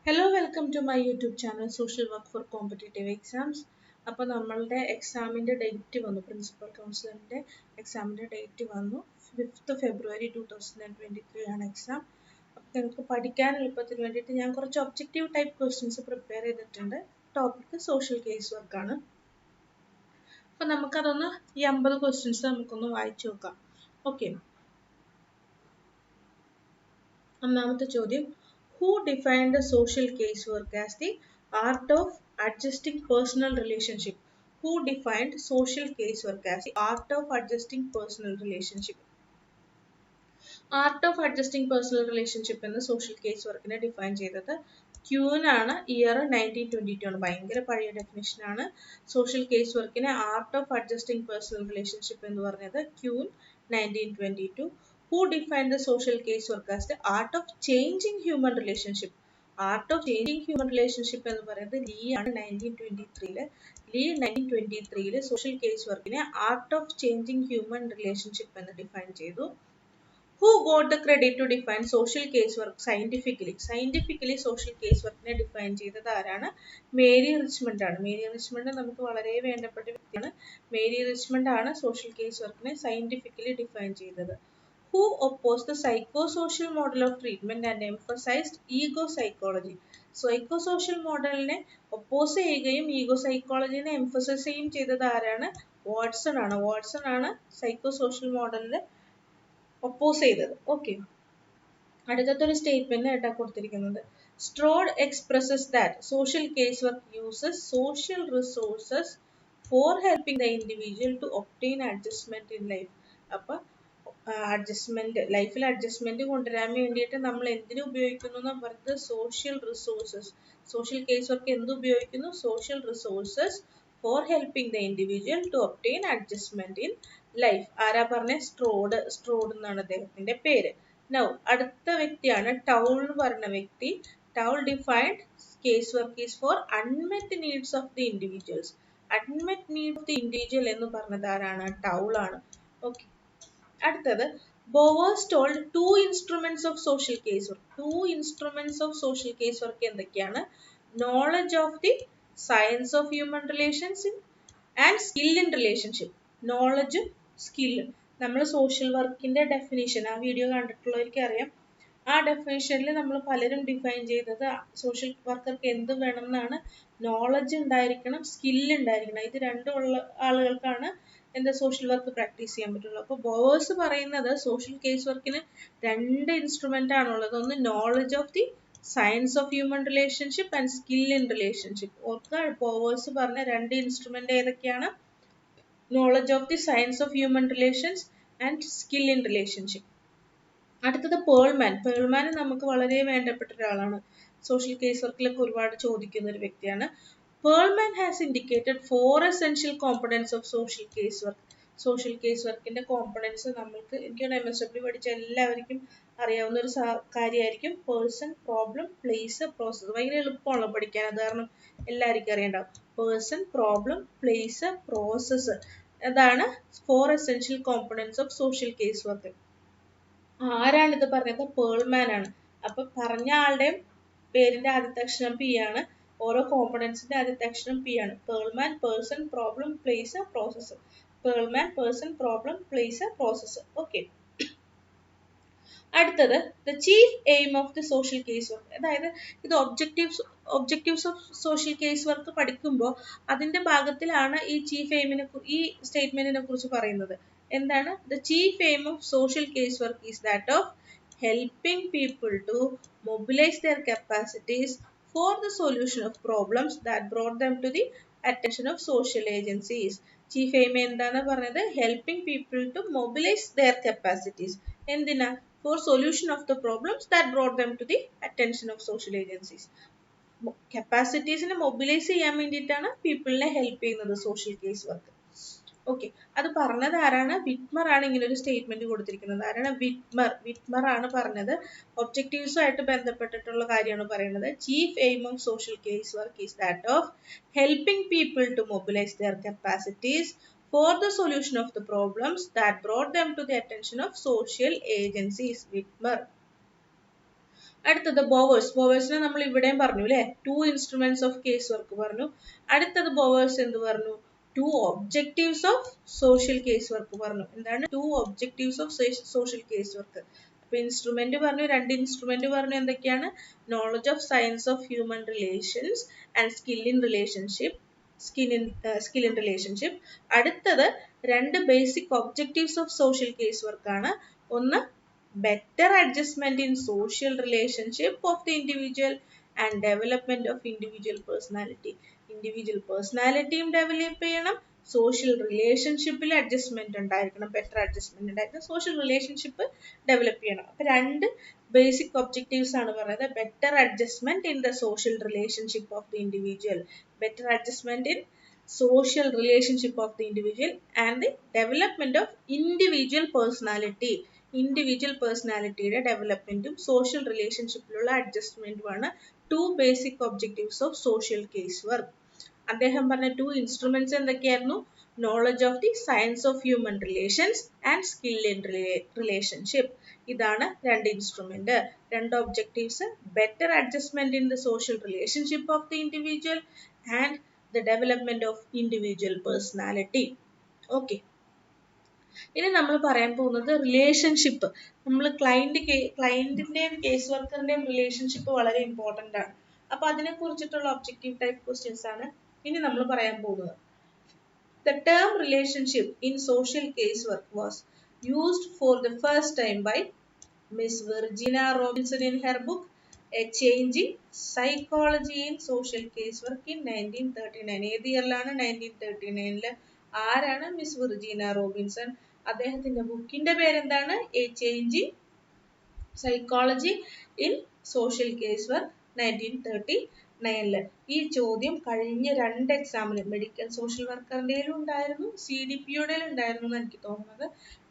Hello, welcome to my YouTube channel Social Work for Competitive Exams. അപ്പോൾ നമ്മളുടെ എക്സാമിൻ്റെ date വന്നു, പ്രിൻസിപ്പൽ കൗൺസിലറിൻ്റെ എക്സാമിൻ്റെ ഡേറ്റ് വന്നു. 5th February 2023 ആണ് എക്സാം. അപ്പോൾ നിങ്ങൾക്ക് പഠിക്കാൻ എളുപ്പത്തിന് വേണ്ടിയിട്ട് ഞാൻ കുറച്ച് ഒബ്ജക്റ്റീവ് ടൈപ്പ് ക്വസ്റ്റ്യൻസ് പ്രിപ്പയർ ചെയ്തിട്ടുണ്ട്. ടോപ്പിക് സോഷ്യൽ കേസ് വർക്കാണ്. അപ്പോൾ നമുക്കതൊന്ന് ഈ 50 ക്വസ്റ്റ്യൻസ് നമുക്കൊന്ന് വായിച്ചു നോക്കാം. ഓക്കെ, ഒന്നാമത്തെ ചോദ്യം, who defined the social casework as the art of adjusting personal relationship? Who defined social casework as the art of adjusting personal relationship? Art of adjusting personal relationship എന്ന social caseworkനെ define ചെയ്തത് queen ആണ്. Year 1922 ആണ്. ഭയങ്കര പഴയ definition ആണ്. Social case വർക്കിനെ art of adjusting personal relationship എന്ന് പറഞ്ഞത് queen 1922. Who defined the social case work as the art of changing human relationship? Art of changing human relationship എന്ന് പറയുന്നത് ലീ ആണ് 1923. ലീ 1923 സോഷ്യൽ കേസ് വർക്കിനെ art of changing human relationship എന്ന് define ചെയ്തു. Who got the credit to define social case work scientifically? Scientifically social case workനെ define ചെയ്തത് ആരാണ്? Mary Richmond ആണ്. മേരി റിച്ച്മണ്ട് നമുക്ക് വളരെ വേണ്ടപ്പെട്ട വ്യക്തിയാണ്. മേരി റിച്ച്മണ്ട് ആണ് സോഷ്യൽ കേസ് വർക്കിനെ സയന്റിഫിക്കലി ഡിഫൈൻ ചെയ്തത്. Who opposed the psychosocial model of treatment and emphasized ego psychology? Psychosocial മോഡലിനെ ഒപ്പോസ് ചെയ്യുകയും ഈഗോ സൈക്കോളജിനെ എംഫസൈസ് ചെയ്യുകയും ചെയ്തത് ആരാണ്? വാട്സൺ ആണ്. വാട്സൺ ആണ് സൈക്കോസോഷ്യൽ മോഡലിനെ ഒപ്പോസ് ചെയ്തത്. ഓക്കെ, അടുത്തൊരു സ്റ്റേറ്റ്മെന്റ് ആയിട്ടാണ് കൊടുത്തിരിക്കുന്നത്. Strode expresses that social case work uses social resources for helping the individual to obtain adjustment in life. അപ്പൊ അഡ്ജസ്റ്റ്മെന്റ്, ലൈഫിൽ അഡ്ജസ്റ്റ്മെന്റ് കൊണ്ടുവരാൻ വേണ്ടിയിട്ട് നമ്മൾ എന്തിനു ഉപയോഗിക്കുന്നു എന്ന് പറഞ്ഞത് social resources. Social case work എന്ത് ഉപയോഗിക്കുന്നു? Social resources for helping the individual to obtain adjustment in life. ആരാ പറഞ്ഞ? സ്ട്രോഡ്. സ്ട്രോഡ് എന്നാണ് അദ്ദേഹത്തിന്റെ പേര്. നൗ അടുത്ത വ്യക്തിയാണ് ടൗൾ എന്ന് പറഞ്ഞ വ്യക്തി. Towle defined case work is for unmet needs of the individuals. Unmet need of the individual എന്ന് പറഞ്ഞത് ആരാണ്? ടൗൾ ആണ്. ഓക്കെ, അടുത്തത്, Bowers told two instruments of social case work. Two instruments of social case work എന്തൊക്കെയാണ്? Knowledge of the science of human relations and skill in relationship. നോളജും സ്കില്ലും. നമ്മൾ social വർക്കിന്റെ ഡെഫിനേഷൻ ആ വീഡിയോ കണ്ടിട്ടുള്ളവർക്ക് അറിയാം. ആ ഡെഫിനേഷനിൽ നമ്മൾ പലരും ഡിഫൈൻ ചെയ്തത് സോഷ്യൽ വർക്കർക്ക് എന്ത് വേണം എന്നാണ്. നോളജ് ഉണ്ടായിരിക്കണം, സ്കില്ല് ഉണ്ടായിരിക്കണം. ഇത് രണ്ടും ഉള്ള ആളുകൾക്കാണ് എന്താ സോഷ്യൽ വർക്ക് പ്രാക്ടീസ് ചെയ്യാൻ പറ്റുള്ളൂ. അപ്പോൾ ബോവേഴ്സ് പറയുന്നത് സോഷ്യൽ കേസ് വർക്കിന് രണ്ട് ഇൻസ്ട്രുമെന്റ് ആണുള്ളത്. ഒന്ന് knowledge of the science of human relationship and skill in relationship. ഓർക്കുക, ബോവേഴ്സ് പറഞ്ഞ രണ്ട് ഇൻസ്ട്രുമെന്റ് ഏതൊക്കെയാണ്? Knowledge of the science of human relations and skill in relationship. അടുത്തത് പേൾമാൻ. പേൾമാൻ നമുക്ക് വളരെ വേണ്ടപ്പെട്ട ഒരാളാണ്. സോഷ്യൽ കേസ് വർക്കിലൊക്കെ ഒരുപാട് ചോദിക്കുന്ന ഒരു വ്യക്തിയാണ്. Perlman has indicated 4 essential components of social case work. Social case വർക്കിന്റെ കോമ്പണൻസ് നമുക്ക് എനിക്ക് MSW പഠിച്ച എല്ലാവർക്കും അറിയാവുന്ന ഒരു കാര്യമായിരിക്കും. Person, problem, place, process. ഭയങ്കര എളുപ്പമാണല്ലോ പഠിക്കാൻ, അത് കാരണം എല്ലാവർക്കും അറിയണ്ടാവും. Person, problem, place, process. അതാണ് 4 essential components of social case work. ആരാണിത് പറഞ്ഞത്? പേൾമാൻ ആണ്. അപ്പൊ പറഞ്ഞ ആളുടെയും പേരിന്റെ ആദ്യത്തെ അക്ഷരം പി ആണ്. ഓരോ കോമ്പണൻസിന്റെ ആദ്യത്തെ അക്ഷരം പി ആണ്. Perlman, person, problem, place, process. Perlman, person, problem, place, process. Okay, അടുത്തത് the chief aim of the social case work. അതായത് ഇത് objectives of social case work പഠിക്കുമ്പോൾ അതിന്റെ ഭാഗത്തിലാണ് ഈ ചീഫ് എയിമിനെ, ഈ സ്റ്റേറ്റ്മെന്റിനെ കുറിച്ച് പറയുന്നത്. എന്താണ്? The chief aim of social case work is that of helping people to mobilize their capacities for the solution of problems that brought them to the attention of social agencies. Chief aim എന്താണ് പറഞ്ഞത്? Helping people to mobilize their capacities. എന്തിനാ? For solution of the problems that brought them to the attention of social agencies. കപ്പാസിറ്റീസിനെ mobilize ചെയ്യാൻ വേണ്ടിയിട്ടാണ് പീപ്പിളിനെ help ചെയ്യുന്നത് social case work. Okay, അത് പറഞ്ഞത് ആരാണ്? വിറ്റ്മർ ആണ് ഇങ്ങനെ ഒരു സ്റ്റേറ്റ്മെന്റ് കൊടുത്തിരിക്കുന്നത്. ആരാണ്? വിറ്റ്മർ. വിറ്റ്മർ ആണ് പറഞ്ഞത്. ഒബ്ജക്റ്റീവ്സുമായിട്ട് ബന്ധപ്പെട്ടിട്ടുള്ള കാര്യമാണ് പറയുന്നത്. Chief aim of social case work is that of helping people to mobilise their capacities for the solution of the problems that brought them to the attention of social agencies. Witmer. അടുത്തത് Bowers. ബോവേഴ്സിനെ നമ്മൾ ഇവിടെയും പറഞ്ഞു അല്ലെ, two instruments of case work പറഞ്ഞു. അടുത്തത് Bowers എന്ത് പറഞ്ഞു, two objectives of social case work പറഞ്ഞു. എന്താണ് two objectives of social case work? അപ്പൊ ഇൻസ്ട്രുമെന്റ് പറഞ്ഞു, രണ്ട് ഇൻസ്ട്രുമെന്റ് പറഞ്ഞു. എന്തൊക്കെയാണ്? Knowledge of science of human relations and skill in relationship. Skill in relationship. അടുത്തത് രണ്ട് basic objectives of social case work ആണ്. ഒന്ന് better adjustment in social relationship of the individual and development of individual personality. Individual personality develop ചെയ്യണം, social relationship adjustment ഉണ്ടായിരിക്കണം, better adjustment ഉണ്ടായിരിക്കണം, social relationship develop ചെയ്യണം. അപ്പോൾ രണ്ട് basic objectives ആണ് പറയുന്നത്. better adjustment in the social relationship of the individual, better adjustment in social relationship of the individual and the development of individual personality. Individual പേഴ്സണാലിറ്റിയുടെ ഡെവലപ്മെന്റും social റിലേഷൻഷിപ്പിലുള്ള അഡ്ജസ്റ്റ്മെന്റുമാണ് two basic objectives of social case work. അദ്ദേഹം പറഞ്ഞ two instruments എന്തൊക്കെയായിരുന്നു? Knowledge of the science of human relations and skill in relationship. ഇതാണ് രണ്ട് instrument. രണ്ട് objectives, better adjustment in the social relationship of the individual and the development of individual personality. Okay, ഇനി നമ്മൾ പറയാൻ പോകുന്നത് relationship. നമ്മൾ ക്ലയന്റിന്റെയും കേസ് വർക്കറിന്റെയും റിലേഷൻഷിപ്പ് വളരെ ഇമ്പോർട്ടന്റ് ആണ്. അപ്പൊ അതിനെ കുറിച്ചിട്ടുള്ള ഒബ്ജക്റ്റീവ് ടൈപ്പ് ക്വസ്റ്റ്യൻസ് ആണ് ഇനി നമ്മൾ പറയാൻ പോകുന്നത്. The term relationship in social casework was used for the first time by Miss Virginia Robinson in her book A Changing Psychology in Social Casework in 1939. ഏത് ഇയറിലാണ്? 1939. ആരാണ്? Miss Virginia Robinson. അദ്ദേഹത്തിന്റെ ബുക്കിന്റെ പേരെന്താണ്? A changing psychology in social case work, 1939. ഈ ചോദ്യം കഴിഞ്ഞ രണ്ട് എക്സാമിന്, മെഡിക്കൽ സോഷ്യൽ വർക്കറിന്റെ ഉണ്ടായിരുന്നു, CDPയുടെ ഉണ്ടായിരുന്നു എന്ന് എനിക്ക് തോന്നുന്നത്.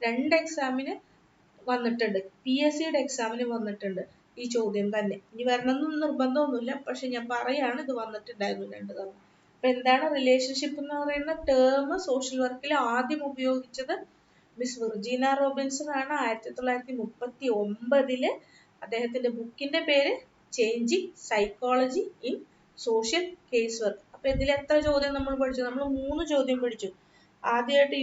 രണ്ട് എക്സാമിന് വന്നിട്ടുണ്ട്, PSCയുടെ എക്സാമിന് വന്നിട്ടുണ്ട് ഈ ചോദ്യം തന്നെ. ഇനി വരണമെന്ന് നിർബന്ധമൊന്നുമില്ല, പക്ഷെ ഞാൻ പറയാണ് ഇത് വന്നിട്ടുണ്ടായിരുന്നു രണ്ട് തവണ. അപ്പൊ എന്താണ് റിലേഷൻഷിപ്പ് എന്ന് പറയുന്ന ടേം സോഷ്യൽ വർക്കിൽ ആദ്യം ഉപയോഗിച്ചത് മിസ് വിർജീന റോബിൻസൺ ആണ് 1939. അദ്ദേഹത്തിന്റെ ബുക്കിന്റെ പേര് changing psychology in social case work. അപ്പൊ ഇതിൽ എത്ര ചോദ്യം നമ്മൾ പഠിച്ചു? നമ്മൾ 3 ചോദ്യം പഠിച്ചു. ആദ്യമായിട്ട്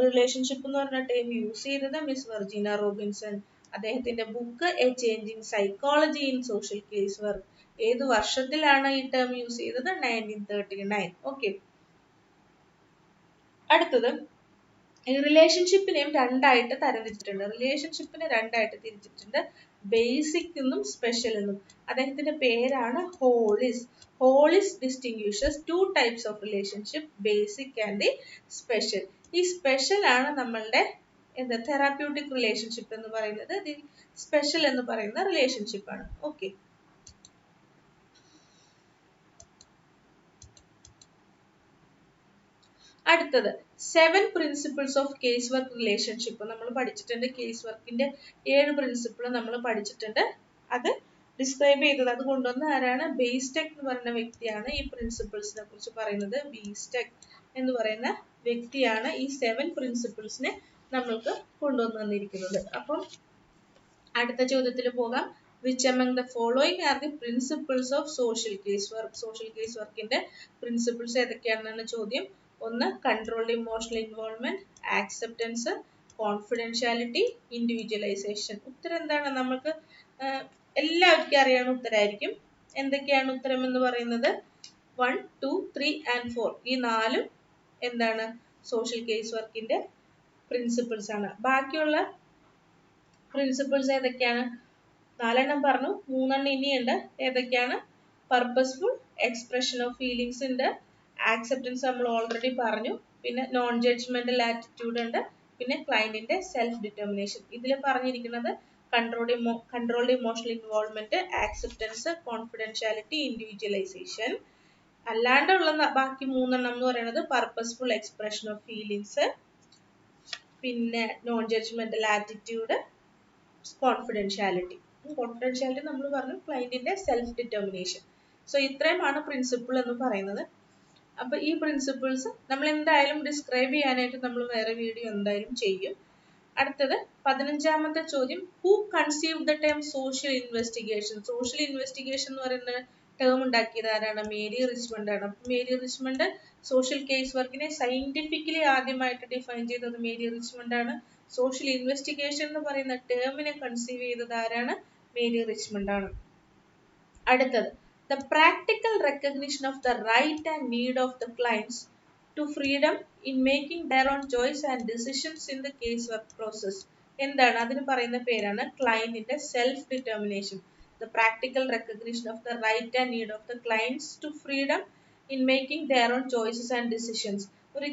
റിലേഷൻഷിപ്പ് എന്ന് പറഞ്ഞ ടേം യൂസ് ചെയ്തത് മിസ് വിർജീന റോബിൻസൺ. അദ്ദേഹത്തിന്റെ book A changing psychology in social case work. ഏത് വർഷത്തിലാണ് ഈ ടേം യൂസ് ചെയ്തത്? 1939. ഓക്കെ, അടുത്തത് റിലേഷൻഷിപ്പിനെയും രണ്ടായിട്ട് തരംതിരിച്ചിട്ടുണ്ട്. റിലേഷൻഷിപ്പിനെ രണ്ടായിട്ട് തിരിച്ചിട്ടുണ്ട്, ബേസിക് എന്നും സ്പെഷ്യൽ എന്നും. അദ്ദേഹത്തിന്റെ പേരാണ് Hollis. Hollis distinguishes two types of relationship, basic and the special. ഈ സ്പെഷ്യൽ ആണ് നമ്മളുടെ തെറാപ്യൂട്ടിക് റിലേഷൻഷിപ്പ് എന്ന് പറയുന്നത്. ദി സ്പെഷ്യൽ എന്ന് പറയുന്ന റിലേഷൻഷിപ്പ് ആണ്. ഓക്കെ, അടുത്തത് 7 principles of case work relationship നമ്മൾ പഠിച്ചിട്ടുണ്ട്. കേസ് വർക്കിന്റെ 7 പ്രിൻസിപ്പിൾ നമ്മൾ പഠിച്ചിട്ടുണ്ട്. അത് ഡിസ്ക്രൈബ് ചെയ്തത്, അത് കൊണ്ടുവന്ന ആരാണ്? ബെയ്സ്റ്റെക് എന്ന് പറയുന്ന വ്യക്തിയാണ് ഈ പ്രിൻസിപ്പിൾസിനെ കുറിച്ച് പറയുന്നത്. ബെയ്സ്റ്റെക് എന്ന് പറയുന്ന വ്യക്തിയാണ് ഈ 7 പ്രിൻസിപ്പിൾസിനെ നമ്മൾക്ക് കൊണ്ടുവന്നു തന്നിരിക്കുന്നത്. അപ്പം അടുത്ത ചോദ്യത്തിൽ പോകാം. Which among the following are the principles of social case work? Social case വർക്കിന്റെ പ്രിൻസിപ്പിൾസ് ഏതൊക്കെയാണെന്നാണ് ചോദ്യം. ഒന്ന് controlled emotional involvement, acceptance, confidentiality, individualisation. ഉത്തരം എന്താണ്? നമുക്ക് എല്ലാവർക്കും അറിയാവുന്ന ഉത്തരമായിരിക്കും. എന്തൊക്കെയാണ് ഉത്തരം എന്ന് പറയുന്നത്? 1, 2, 3 and 4. ഈ 4 എന്താണ്? സോഷ്യൽ കേസ് വർക്കിന്റെ പ്രിൻസിപ്പിൾസ് ആണ്. ബാക്കിയുള്ള പ്രിൻസിപ്പിൾസ് ഏതൊക്കെയാണ്? 4 പറഞ്ഞു, 3 ഇനിയുണ്ട്. ഏതൊക്കെയാണ്? പർപ്പസ്ഫുൾ എക്സ്പ്രഷൻ ഓഫ് ഫീലിങ്സ് ഉണ്ട്, ആക്സെപ്റ്റൻസ് നമ്മൾ ഓൾറെഡി പറഞ്ഞു, പിന്നെ നോൺ ജഡ്ജ്മെന്റൽ ആറ്റിറ്റ്യൂഡ് ഉണ്ട്, പിന്നെ ക്ലയന്റിന്റെ സെൽഫ് ഡിറ്റർമിനേഷൻ. ഇതിൽ പറഞ്ഞിരിക്കുന്നത് controlled emotional involvement, acceptance, confidentiality, individualization. അല്ലാണ്ടുള്ള ബാക്കി 3 എന്ന് പറയുന്നത് പർപ്പസ്ഫുൾ എക്സ്പ്രഷൻ ഓഫ് ഫീലിങ്സ്, പിന്നെ non judgmental attitude, confidentiality. Confidentiality നമ്മൾ പറഞ്ഞു, ക്ലയന്റിന്റെ സെൽഫ് ഡിറ്റർമിനേഷൻ. സോ ഇത്രയുമാണ് പ്രിൻസിപ്പിൾ എന്ന് പറയുന്നത്. അപ്പൊ ഈ പ്രിൻസിപ്പിൾസ് നമ്മൾ എന്തായാലും ഡിസ്ക്രൈബ് ചെയ്യാനായിട്ട് നമ്മൾ വേറെ വീഡിയോ എന്തായാലും ചെയ്യും. അടുത്തത് 15ാമത്തെ ചോദ്യം, who conceived the term social investigation? Social investigation എന്ന് പറയുന്ന ടേം ഉണ്ടാക്കിയത് ആരാണ്? മേരി റിച്ച്മണ്ട് ആണ്. മേരി റിച്ച്മണ്ട് സോഷ്യൽ കേസ് വർക്കിനെ സയന്റിഫിക്കലി ആദ്യമായിട്ട് ഡിഫൈൻ ചെയ്തത് മേരി റിച്ച്മണ്ട് ആണ്. സോഷ്യൽ ഇൻവെസ്റ്റിഗേഷൻ എന്ന് പറയുന്ന ടേമിനെ കൺസീവ് ചെയ്തത് ആരാണ്? മേരി റിച്ച്മണ്ട് ആണ്. അടുത്തത്, the practical recognition of the right and need of the clients to freedom in making their own choice and decisions in the case work process. എന്താണ്? അതിന് പറയുന്ന പേരാണ് ക്ലയന്റിന്റെ self determination. The practical recognition of the right and need of the clients to freedom in making their own choices and decisions. ഒരു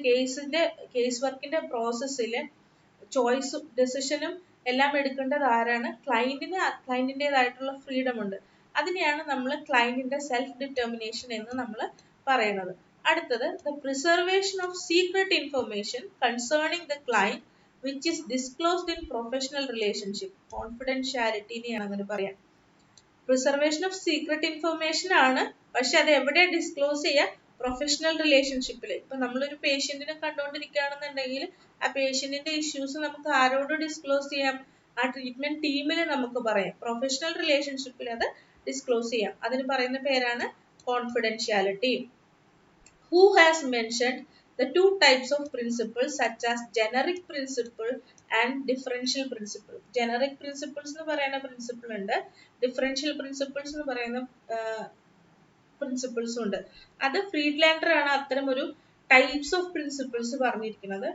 case വർക്കിന്റെ പ്രോസസ്സിൽ ചോയ്സും ഡെസിഷനും എല്ലാം എടുക്കേണ്ടത് ആരാണ്? ക്ലയന്റിൻ്റെതായിട്ടുള്ള ഫ്രീഡം ഉണ്ട്. അതിനെയാണ് നമ്മൾ ക്ലയന്റിന്റെ സെൽഫ് ഡിറ്റർമിനേഷൻ എന്ന് നമ്മൾ പറയുന്നത്. അടുത്തത്, the preservation of secret information concerning the client which is disclosed in professional relationship. കോൺഫിഡൻഷ്യാലിറ്റിനെയാണ് അങ്ങനെ പറയാം. പ്രിസർവേഷൻ ഓഫ് സീക്രട്ട് ഇൻഫർമേഷൻ ആണ്, പക്ഷെ അത് എവിടെ ഡിസ്ക്ലോസ് ചെയ്യുക? പ്രൊഫഷണൽ റിലേഷൻഷിപ്പിൽ. ഇപ്പൊ നമ്മളൊരു പേഷ്യന്റിനെ കണ്ടുകൊണ്ടിരിക്കുകയാണെന്നുണ്ടെങ്കിൽ ആ പേഷ്യന്റിന്റെ ഇഷ്യൂസ് നമുക്ക് ആരോട് ഡിസ്ക്ലോസ് ചെയ്യാം? ആ ട്രീറ്റ്മെന്റ് ടീമിൽ നമുക്ക് പറയാം. പ്രൊഫഷണൽ റിലേഷൻഷിപ്പിൽ അത് ഡിസ്ക്ലോസ് ചെയ്യാം. അതിന് പറയുന്ന പേരാണ് confidentiality. Who has mentioned the two types of principles such as generic principle and differential principle? Generic principles എന്ന് പറയുന്ന പ്രിൻസിപ്പിൾ ഉണ്ട്, ഡിഫറൻഷ്യൽ പ്രിൻസിപ്പിൾസ് എന്ന് പറയുന്ന പ്രിൻസിപ്പിൾസും ഉണ്ട്. അത് ഫ്രീഡ്ലാൻഡർ ആണ് അത്തരം ഒരു ടൈപ്സ് ഓഫ് പ്രിൻസിപ്പിൾസ് പറഞ്ഞിരിക്കുന്നത്.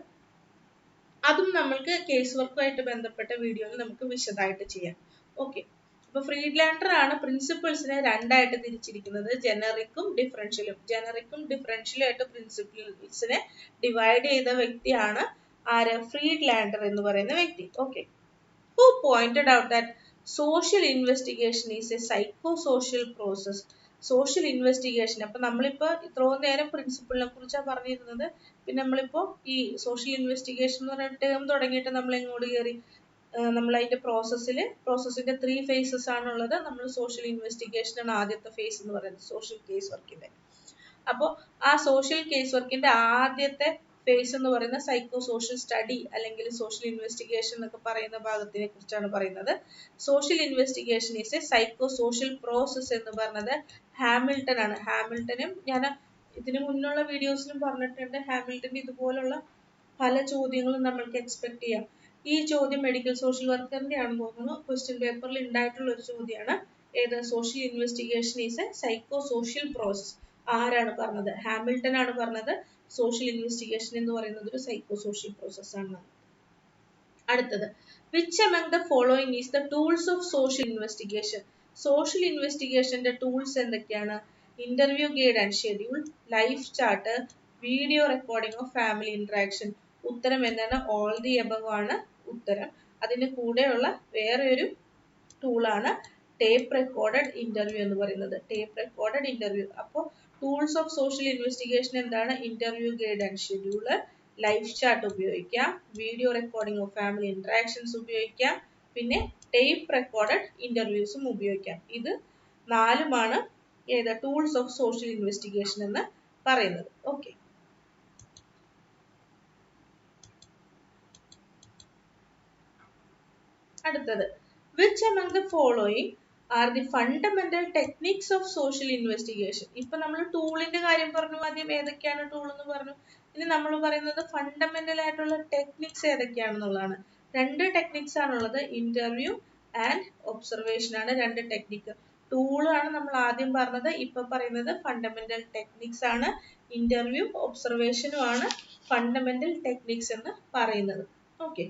അതും നമ്മൾക്ക് കേസ് വർക്കുമായിട്ട് ബന്ധപ്പെട്ട വീഡിയോയിൽ നമുക്ക് വിശദമായിട്ട് ചെയ്യാം. ഓക്കെ, അപ്പൊ ഫ്രീഡ്ലാൻഡർ ആണ് പ്രിൻസിപ്പിൾസിനെ രണ്ടായിട്ട് തിരിച്ചിരിക്കുന്നത്, ജനറിക്കും ഡിഫറൻഷ്യലും. ജനറിക്കും ഡിഫറൻഷ്യലും ആയിട്ട് പ്രിൻസിപ്പിൾസിനെ ഡിവൈഡ് ചെയ്ത വ്യക്തിയാണ് ആര്? ഫ്രീഡ്ലാൻഡർ എന്ന് പറയുന്ന വ്യക്തി. Okay, who pointed out that social investigation is a psychosocial process? Social investigation, അപ്പൊ നമ്മളിപ്പോ ഇത്രയും നേരം പ്രിൻസിപ്പിളിനെ കുറിച്ചാണ് പറഞ്ഞിരുന്നത്. പിന്നെ നമ്മളിപ്പോ ഈ സോഷ്യൽ ഇൻവെസ്റ്റിഗേഷൻ എന്ന് പറഞ്ഞ ടേം തുടങ്ങിയിട്ട് നമ്മൾ എങ്ങോട്ട് കയറി? നമ്മൾ അതിന്റെ പ്രോസസ്സിന്റെ 3 phases ആണുള്ളത്. നമ്മൾ സോഷ്യൽ ഇൻവെസ്റ്റിഗേഷൻ ആണ് ആദ്യത്തെ ഫേസ് എന്ന് പറയുന്നത്, സോഷ്യൽ കേസ് വർക്കിന്റെ. അപ്പോൾ ആ സോഷ്യൽ കേസ് വർക്കിന്റെ ആദ്യത്തെ ഫേസ് എന്ന് പറയുന്ന സൈക്കോ സോഷ്യൽ സ്റ്റഡി അല്ലെങ്കിൽ സോഷ്യൽ ഇൻവെസ്റ്റിഗേഷൻ എന്നൊക്കെ പറയുന്ന ഭാഗത്തിനെ കുറിച്ചാണ് പറയുന്നത്. Social investigation is A psycho social process എന്ന് പറഞ്ഞത് ഹാമിൽട്ടൺ ആണ്. ഹാമിൽട്ടനും ഞാൻ ഇതിനു മുന്നുള്ള വീഡിയോസിലും പറഞ്ഞിട്ടുണ്ട്. ഹാമിൽട്ടന്റെ ഇതുപോലുള്ള പല ചോദ്യങ്ങളും നമ്മൾക്ക് എക്സ്പെക്ട് ചെയ്യാം. ഈ ചോദ്യം മെഡിക്കൽ സോഷ്യൽ വർക്കറിന്റെ ആണെന്ന് തോന്നുന്നു. ക്വസ്റ്റ്യൻ പേപ്പറിൽ ഉണ്ടായിട്ടുള്ള ഒരു ചോദ്യമാണ്. ഏത്? Social investigation is A psycho social process. ആരാണ് പറഞ്ഞത്? ഹാമിൽട്ടൺ ആണ് പറഞ്ഞത്. സോഷ്യൽ ഇൻവെസ്റ്റിഗേഷൻ എന്ന് പറയുന്നത് ഒരു സൈക്കോ സോഷ്യൽ പ്രോസസ് ആണ്. അടുത്തത്, which among the following is the tools of social investigation? സോഷ്യൽ ഇൻവെസ്റ്റിഗേഷന്റെ ടൂൾസ് എന്തൊക്കെയാണ്? Interview guide and schedule, life chart, video recording of family interaction. ഉത്തരം എന്താണ്? ഓൾ ദി എബവ് ആണ് ഉത്തരം. അതിന് കൂടെയുള്ള വേറെ ഒരു ടൂളാണ് ടേപ്പ് റെക്കോർഡഡ് ഇന്റർവ്യൂ എന്ന് പറയുന്നത്. Tape recorded interview. അപ്പോൾ ടൂൾസ് ഓഫ് സോഷ്യൽ ഇൻവെസ്റ്റിഗേഷൻ എന്താണ്? Interview guide and schedule, life chart ഉപയോഗിക്കാം, video recording of family interactions ഉപയോഗിക്കാം, പിന്നെ ടേപ്പ് റെക്കോർഡഡ് ഇന്റർവ്യൂസും ഉപയോഗിക്കാം. ഇത് 4മാണ് ഏത്? ടൂൾസ് ഓഫ് സോഷ്യൽ ഇൻവെസ്റ്റിഗേഷൻ എന്ന് പറയുന്നത്. ഓക്കെ, അടുത്തത്, which among the following are the fundamental techniques of social investigation? ഇപ്പൊ നമ്മൾ ടൂളിന്റെ കാര്യം പറഞ്ഞു, ആദ്യം ഏതൊക്കെയാണ് ടൂൾ എന്ന് പറഞ്ഞു. ഇനി നമ്മൾ പറയുന്നത് ഫണ്ടമെന്റൽ ആയിട്ടുള്ള ടെക്നിക്സ് ഏതൊക്കെയാണെന്നുള്ളതാണ്. 2 ടെക്നിക്സ് ആണുള്ളത്, ഇന്റർവ്യൂ ആൻഡ് ഒബ്സർവേഷൻ ആണ് 2 ടെക്നിക്ക്. ടൂൾ ആണ് നമ്മൾ ആദ്യം പറഞ്ഞത്. ഇപ്പൊ പറയുന്നത് ഫണ്ടമെന്റൽ ടെക്നിക്സ് ആണ്. ഇന്റർവ്യൂ ഒബ്സർവേഷനും ആണ് ഫണ്ടമെന്റൽ ടെക്നിക്സ് എന്ന് പറയുന്നത്. Okay,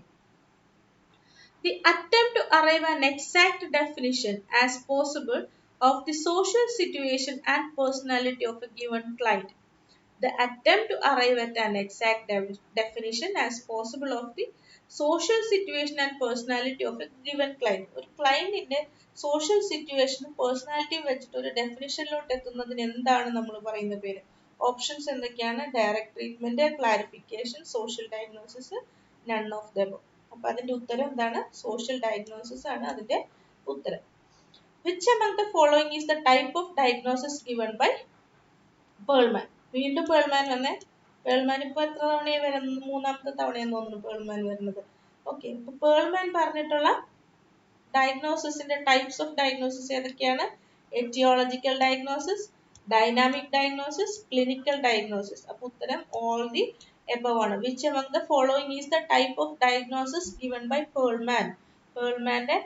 the attempt to arrive at an exact definition as possible of the social situation and personality of a given client. The attempt to arrive at an exact definition as possible of the social situation and personality of a given client. ഒരു ക്ലയന്റിന്റെ social സിറ്റുവേഷനും പേഴ്സണാലിറ്റിയും വെച്ചിട്ട് ഒരു ഡെഫിനിഷനിലോട്ട് എത്തുന്നതിന് എന്താണ് നമ്മൾ പറയുന്ന പേര്? Options എന്തൊക്കെയാണ്? Direct treatment, clarification, social diagnosis, none of them. അപ്പൊ അതിന്റെ ഉത്തരം എന്താണ്? സോഷ്യൽ ഡയഗ്നോസിസ് ആണ് അതിന്റെ ഉത്തരം. Which among the following is the type of diagnosis given by Perlman? വീണ്ടും പേൾമാൻ വന്നേ. പേൾമാൻ ഇപ്പൊ എത്ര തവണയാണ് വരുന്നത്? 3ാമത്തെ തവണയെന്ന് തോന്നുന്നു പേൾമാൻ വരുന്നത്. Okay, അപ്പോൾ പേൾമാൻ പറഞ്ഞിട്ടുള്ള ഡയഗ്നോസിന്റെ ടൈപ്സ് ഓഫ് ഡയഗ്നോസിസ് ഏതൊക്കെയാണ്? Etiological diagnosis, dynamic diagnosis, clinical diagnosis. അപ്പോൾ ഉത്തരം all the above ആണ്. Which among the following is the type of diagnosis given by Perlman? പേൾമാന്റെ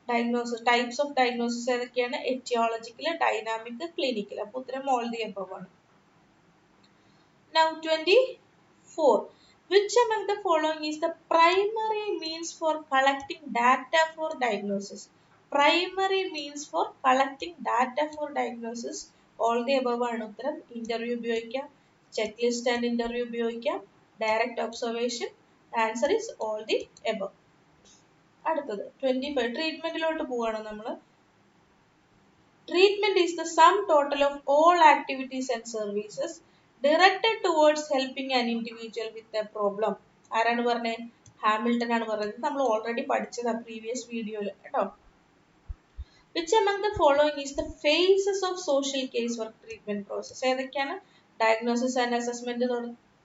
ഡയഗ്നോസിസ് ടൈപ്സ് ഓഫ് ഡയഗ്നോസിസ് ഏതൊക്കെയാണ്? Etiological, dynamic, clinical. അപ്പോൾ ഉത്തരം all the above ആണ്. Now 24. Which among the following is the primary means for collecting data for diagnosis? Primary means for collecting data for diagnosis. All the above ആണ് ഉത്തരം. Interview ഉപയോഗിക്കാം, check list and interview ഉപയോഗിക്കാം, direct observation. Answer is all the above. അടുത്തത് 25. ട്രീറ്റ്മെന്റിലോട്ട് പോവാണ് നമ്മൾ. Treatment is the sum total of all activities and services directed towards helping an individual with a problem. ആരാണ് പറഞ്ഞത്? Hamilton ആണ് പറഞ്ഞത്. നമ്മൾ ഓൾറെഡി പഠിച്ചതാ പ്രീവിയസ് വീഡിയോയിൽ കേട്ടോ. Which among the following is the phases of social case work treatment process? ഏതൊക്കെയാണ്? Diagnosis and assessment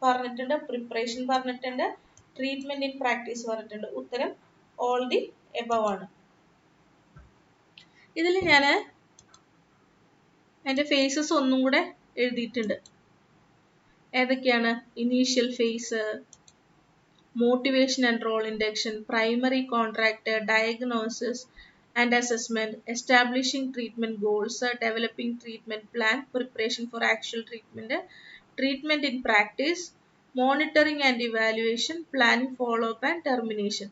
പറഞ്ഞിട്ടുണ്ട്, പ്രിപ്പറേഷൻ പറഞ്ഞിട്ടുണ്ട്, ട്രീറ്റ്മെന്റ് ഇൻ പ്രാക്ടീസ് പറഞ്ഞിട്ടുണ്ട്. ഉത്തരം all the above ആണ്. ഇതിൽ ഞാൻ അതിന്റെ ഫേസസ് ഒന്നും കൂടെ എഴുതിയിട്ടുണ്ട്. ഏതൊക്കെയാണ്? Initial phase, motivation and role induction, primary contract, diagnosis and assessment, establishing treatment goals, developing treatment plan, preparation for actual treatment, treatment in practice, monitoring and evaluation, planning follow up and termination.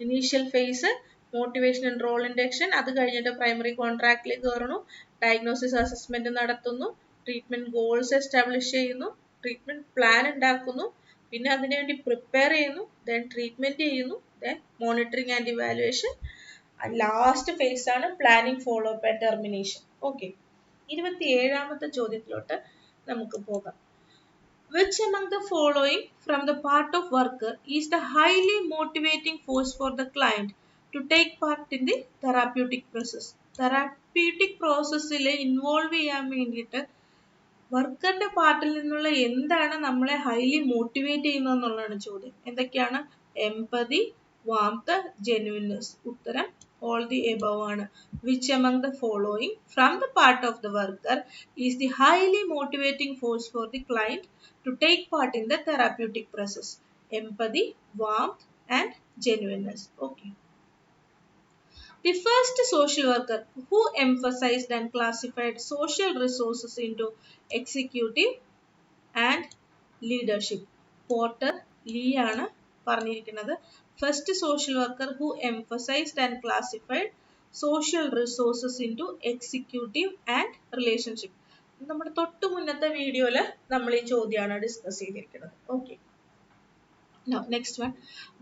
Initial phase, motivation and role induction, അത് കഴിഞ്ഞിട്ട് primary കോൺട്രാക്റ്റിലേക്ക് കയറുന്നു, diagnosis assessment നടത്തുന്നു, treatment goals establish ചെയ്യുന്നു, treatment plan ഉണ്ടാക്കുന്നു, പിന്നെ അതിനുവേണ്ടി prepare ചെയ്യുന്നു, ദെൻ ട്രീറ്റ്മെന്റ് ചെയ്യുന്നു, then monitoring and evaluation, last face ആണ് planning follow up and termination. Okay, 27ാമത്തെ ചോദ്യത്തിലോട്ട് നമുക്ക് പോകാം. Which among the following from the part of worker is the highly motivating force for the client to take part in the therapeutic process? Therapeutic processൽ involve ചെയ്യാൻ വേണ്ടിയിട്ട് വർക്കറിന്റെ പാർട്ടിൽ നിന്നുള്ള എന്താണ് നമ്മളെ ഹൈലി മോട്ടിവേറ്റ് ചെയ്യുന്നത് എന്നുള്ളതാണ് ചോദ്യം. എന്തൊക്കെയാണ്? Empathy, warmth, ജെന്യുവിനെസ്. ഉത്തരം all the above ആണ്. Which among the following from the part of the worker is the highly motivating force for the client to take part in the therapeutic process? Empathy, warmth and genuineness. Okay. The first social worker who emphasized and classified social resources into executive and leadership. Porter Lee ആണ് പറഞ്ഞിരിക്കുന്നത്. First social worker who emphasized and classified social resources into executive and relationship. നമ്മുടെ തൊട്ട് മുന്നത്തെ വീഡിയോയിൽ നമ്മൾ ഈ ചോദ്യമാണ് discuss ചെയ്തിരിക്കുന്നത്. Okay. Now next one,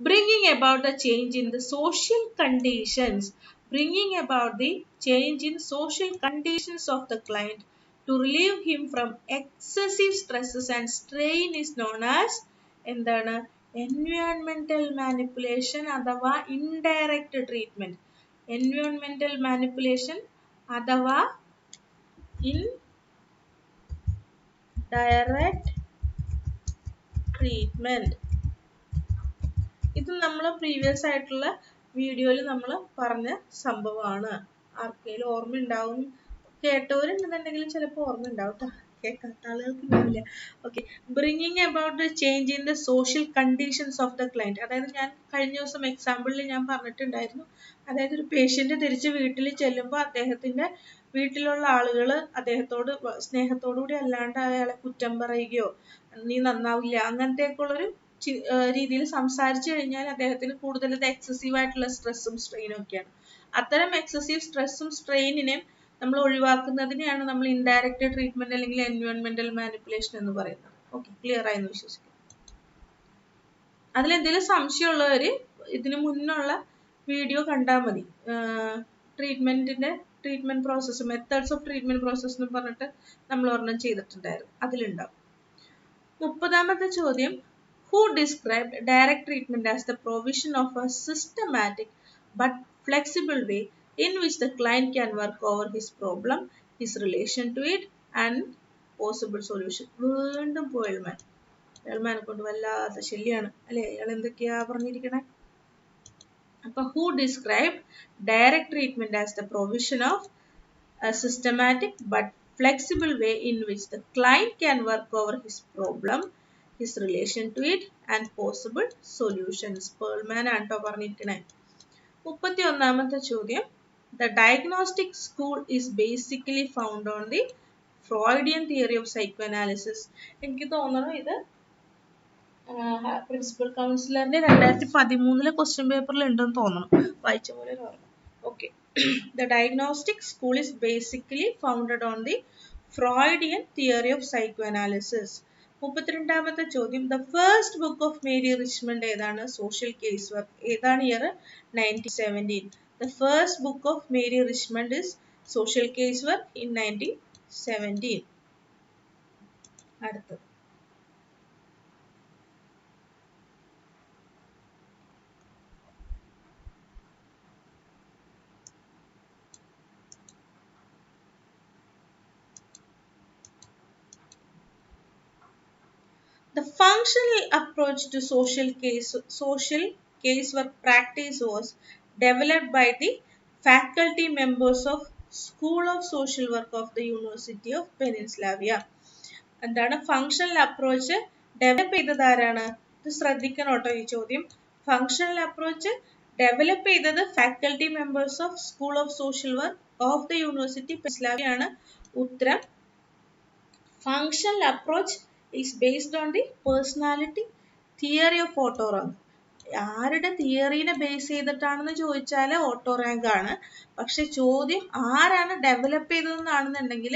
bringing about the change in the social conditions. Bringing about the change in social conditions of the client to relieve him from excessive stresses and strain is known as എന്താണ്? Environmental manipulation അഥവാ indirect treatment. Environmental manipulation അഥവാ indirect treatment. ഇത് നമ്മൾ previous ആയിട്ടുള്ള വീഡിയോയിൽ നമ്മൾ പറഞ്ഞ സംഭവമാണ്. ആർക്കെങ്കിലും ഓർമ്മ ഉണ്ടാവും, കേട്ടവരുണ്ടെന്നുണ്ടെങ്കിൽ ചിലപ്പോൾ ഓർമ്മ ഉണ്ടാവും കേട്ടോ, കേൾക്കാത്ത ആളുകൾക്ക് ഉണ്ടാവില്ല. Okay, bringing about the change in the social conditions of the client. അതായത് ഞാൻ കഴിഞ്ഞ ദിവസം എക്സാമ്പിളിൽ ഞാൻ പറഞ്ഞിട്ടുണ്ടായിരുന്നു, അതായത് ഒരു പേഷ്യന്റ് തിരിച്ച് വീട്ടിൽ ചെല്ലുമ്പോൾ അദ്ദേഹത്തിന്റെ വീട്ടിലുള്ള ആളുകൾ അദ്ദേഹത്തോട് സ്നേഹത്തോടുകൂടി അല്ലാണ്ട് അയാളെ കുറ്റം പറയുകയോ നീ നന്നാവില്ല അങ്ങനത്തെയൊക്കെ ഉള്ളൊരു രീതിയിൽ സംസാരിച്ചു കഴിഞ്ഞാൽ അദ്ദേഹത്തിന് കൂടുതൽ എക്സസീവ് ആയിട്ടുള്ള സ്ട്രെസ്സും സ്ട്രെയിനും ഒക്കെയാണ്. അത്തരം എക്സസീവ് സ്ട്രെസ്സും സ്ട്രെയിനിനെയും നമ്മൾ ഒഴിവാക്കുന്നതിനെയാണ് നമ്മൾ ഇൻഡയറക്റ്റ് ട്രീറ്റ്മെന്റ് അല്ലെങ്കിൽ എൻവയോൺമെന്റൽ മാനിപ്പുലേഷൻ എന്ന് പറയുന്നത്. ഓക്കെ, ക്ലിയർ ആയെന്ന് വിശ്വസിക്കുന്നു. അതിലെന്തെങ്കിലും സംശയമുള്ളവര് ഇതിനു മുന്നുള്ള വീഡിയോ കണ്ടാൽ മതി. Treatment process, methods of treatment process എന്ന് പറഞ്ഞിട്ട് നമ്മൾ ഒരെണ്ണം ചെയ്തിട്ടുണ്ടായിരുന്നു, അതിലുണ്ടാവും. 30ാമത്തെ ചോദ്യം, who described direct treatment as the provision of a systematic but flexible way in which the client can work over his problem, his relation to it and possible solution. വീണ്ടും Perlman കൊണ്ട് വല്ലാത്ത ശല്യാണ് അല്ലെ. അയാൾ എന്തൊക്കെയാ പറഞ്ഞിരിക്കണേ? who described direct treatment as the provision of a systematic but flexible way in which the client can work over his problem, his relation to it, and possible solutions. Perlman ആണ് ട്ടോ പറഞ്ഞിരിക്കണേ. 31ാമത്തെ ചോദ്യം. The diagnostic school is basically found on the Freudian theory of psychoanalysis. എനിക്ക് തോന്നുന്നു ഇത് principal കൗൺസിലറിന്റെ 2013 question പേപ്പറിൽ ഉണ്ടെന്ന് തോന്നുന്നു. വായിച്ച പോലെ ഓർമ്മ. Okay. The diagnostic school is basically founded on the Freudian theory of psychoanalysis. 32ാമത്തെ ചോദ്യം. The first book of Mary Richmond ഏതാണ്? Social case work. ഏതാണ് year? 1917. The first book of Mary Richmond is Social case work in 1917. അടുത്തത്. The functional approach to social casework practice was developed by the faculty members of School of Social Work of the University of Pennsylvania. എന്താണ് functional approach develop ചെയ്തത് ആരാണ്? ഇത് ശ്രദ്ധിക്കണം കേട്ടോ ഈ ചോദ്യം. Functional approach develop ചെയ്തത് faculty members of school of social work of the university Pennsylvania ആണ്. ഉത്തരം. Functional approach is based on the personality theory of auto rank. ആരുടെ തിയറിനെ ബേസ് ചെയ്തിട്ടാണെന്ന് ചോദിച്ചാൽ ഓട്ടോ റാങ്ക് ആണ്. പക്ഷെ ചോദ്യം ആരാണ് ഡെവലപ്പ് ചെയ്തതെന്നാണെന്നുണ്ടെങ്കിൽ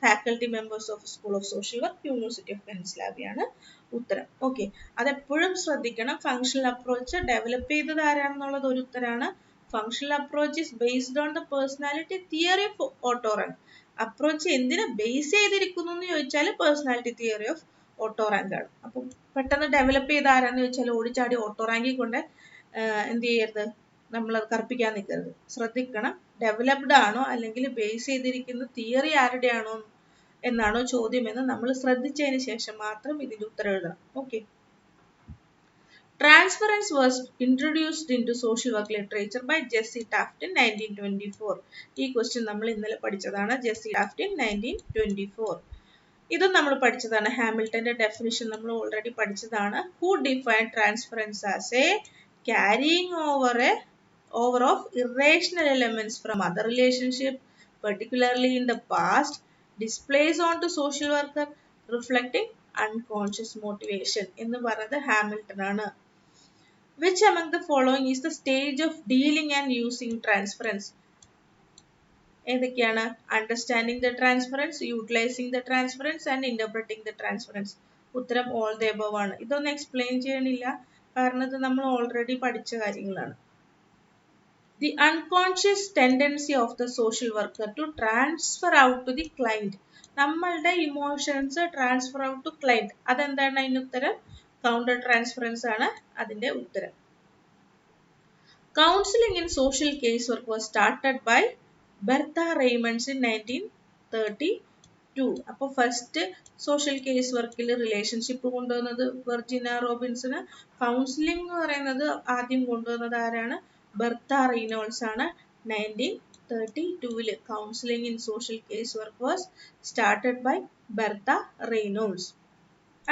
faculty members of school of social work university of Pennsylvania ആണ് ഉത്തരം. ഓക്കെ, അതെപ്പോഴും ശ്രദ്ധിക്കണം. ഫങ്ഷണൽ അപ്രോച്ച് ഡെവലപ്പ് ചെയ്തത് ആരാണെന്നുള്ളത് ഒരു ഉത്തരമാണ്. Functional approach is based on the personality theory of auto rank. Approach എന്തിനെ ബേസ് ചെയ്തിരിക്കുന്നു എന്ന് ചോദിച്ചാൽ personality theory of auto rank ആണ്. അപ്പം പെട്ടെന്ന് ഡെവലപ്പ് ചെയ്ത ആരാന്ന് ചോദിച്ചാൽ ഓടിച്ചാടി ഓട്ടോ റാങ്കിൽ കൊണ്ട് എന്ത് ചെയ്യരുത്, നമ്മൾ കറുപ്പിക്കാൻ നിൽക്കരുത്. ശ്രദ്ധിക്കണം, ഡെവലപ്ഡ് ആണോ അല്ലെങ്കിൽ ബേസ് ചെയ്തിരിക്കുന്ന തിയറി ആരുടെ ആണോ എന്നാണോ ചോദ്യമെന്ന് നമ്മൾ ശ്രദ്ധിച്ചതിന് ശേഷം മാത്രം ഇതിന്റെ ഉത്തരം എഴുതണം. Okay. Transference was introduced into social work literature by Jesse Taft in 1924. ഈ ക്വസ്റ്റ്യൻ നമ്മൾ ഇന്നലെ പഠിച്ചതാണ്. Jessie Taft in 1924. ഇതും നമ്മൾ പഠിച്ചതാണ്. ഹാമിൽട്ടന്റെ ഡെഫിനിഷൻ നമ്മൾ ഓൾറെഡി പഠിച്ചതാണ്. Who defined transference as a carrying over of irrational elements from other relationship, particularly in the past, displays onto social worker reflecting unconscious motivation എന്ന് പറയുന്നത് ഹാമിൽട്ടൺ ആണ്. Which among the following is the stage of dealing and using transference? ഏതൊക്കെയാണ്? Understanding the transference, utilising the transference and interpreting the transference. ഉത്തരം all the above ആണ്. ഇതൊന്നും explain ചെയ്യണില്ല, കാരണം ഇത് നമ്മൾ ഓൾറെഡി പഠിച്ച കാര്യങ്ങളാണ്. The unconscious tendency of the social worker to transfer out to the client. നമ്മളുടെ emotions transfer out to client. അതെന്താണ് അതിന് ഉത്തരം? കൗണ്ടർ ട്രാൻസ്ഫറൻസ് ആണ് അതിന്റെ ഉത്തരം. Counseling in social casework was started by Bertha Raymonds in 1932. അപ്പോൾ ഫസ്റ്റ് സോഷ്യൽ കേസ് വർക്കിൽ relationship കൊണ്ടുവന്നത് വെർജിന റോബിൻസിന്. കൗൺസിലിംഗ് എന്ന് പറയുന്നത് ആദ്യം കൊണ്ടുവന്നത് ആരാണ്? ബെർത്ത റെയ്നോൾഡ്സ് ആണ്. 1932 counselling in social case work was started by Bertha Reynolds.